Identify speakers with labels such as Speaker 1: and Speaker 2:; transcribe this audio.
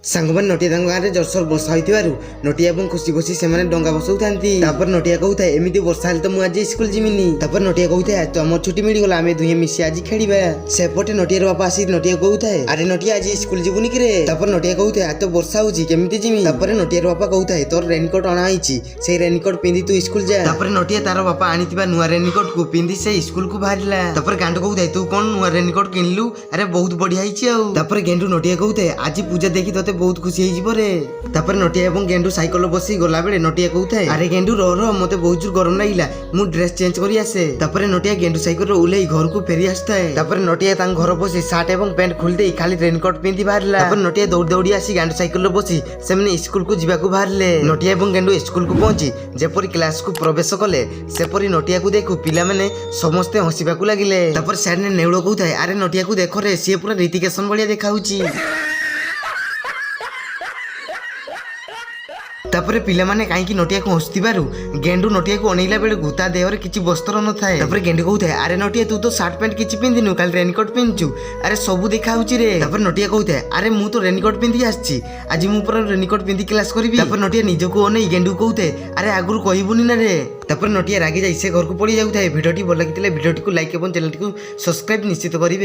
Speaker 1: सांगमान नटिया गाँव में जरसर वर्षा होइथिबारु नटिया एवं खुशी खुशी से डंगा बसौथांती। तापर नटिया कहूଥାଏ एमिति वर्षा हेले तो मु आज स्कूल जिमिनी। तापर नटिया कहूଥାଏ तो हमर छुट्टी मिल गला आमे दुहे मिसी आज खेलिबा। सेपटे नटियार बापा आसी नटिया कहूଥାଏ अरे नटिया आज स्कूल जिबुनी कि रे। तापर नटिया कहूଥାଏ आज तो वर्षा होउची केमिति जिमी। तापर नटियार बापा कहूଥାଏ तोर रेनकोट अना आइची से रेनकोट पिंदी तू स्कूल जा। तापर नटिया तार बापा आनीथिबा नुआ रेनकोट को पिंदी से स्कूल को बाहरिला। तापर गांडू कहूଥାଏ तू कोन नुआ रेनकोट किनलु अरे बहुत बढ़िया आइची आ। तापर गेंडू नटिया कहूଥାଏ आज पूजा देखि तते बहुत खुशी हेजिबो रे। तापर नटिया एवं गेंडू साइकल बसी गला बेले नटिया कहूଥାଏ अरे गेंडू रो मते बहुत जोर गरम लागिला मु ड्रेस चेंज करी आसे। तापर नटिया गेंडू साइकल रो उलेई घर को फेरी आस्ताए। तापर नटिया तांग घर बसी शर्ट एवं पैंट खोल दे खाली रेनकोट पिंदी बाहरला। तापर नटिया दौड़ दौड़ी आसी गेंडू साइकल रो बसी सेमने स्कूल को जिबा को बाहरले। नटिया एवं गेंडू स्कूल को पहुंची जेपरी क्लास को प्रवेश कले सेपरी नटिया को देखु पिला माने समस्ते हसिबा को लागिले। तापर सर ने नेउलो कहूଥାଏ अरे नटिया को देखो रे सी पूरा ऋतिकेशन बढ़िया देखाउची। तापर पिला माने काईकी नटिया को हसुथिबारु गेंडू नटिया को अनेइला बेले गुता देहरे किछि वस्त्र न थाए। तापर गेंडू कहूଥାଏ अरे नटिया तू तो शर्ट पैंट किछि पिंदिनु काल रेनकोट पिंचु अरे सबु देखाउची रे। तापर नटिया कहूଥାଏ अरे मु तो रेनकोट पिंदी आछि आज मु पूरा रेनकोट पिंदी क्लास करबी। तापर नटिया निजको अनेइ गेंडू कहूଥାଏ अरे आगुरु कहिबुनी ना रे। तापर नटिया रागी जाई से घर को पड़ी जाउଥାଏ। भिडियोटी भल लागितले भिडियोटी को लाइक एवं चैनल को सब्सक्राइब निश्चित करिवे।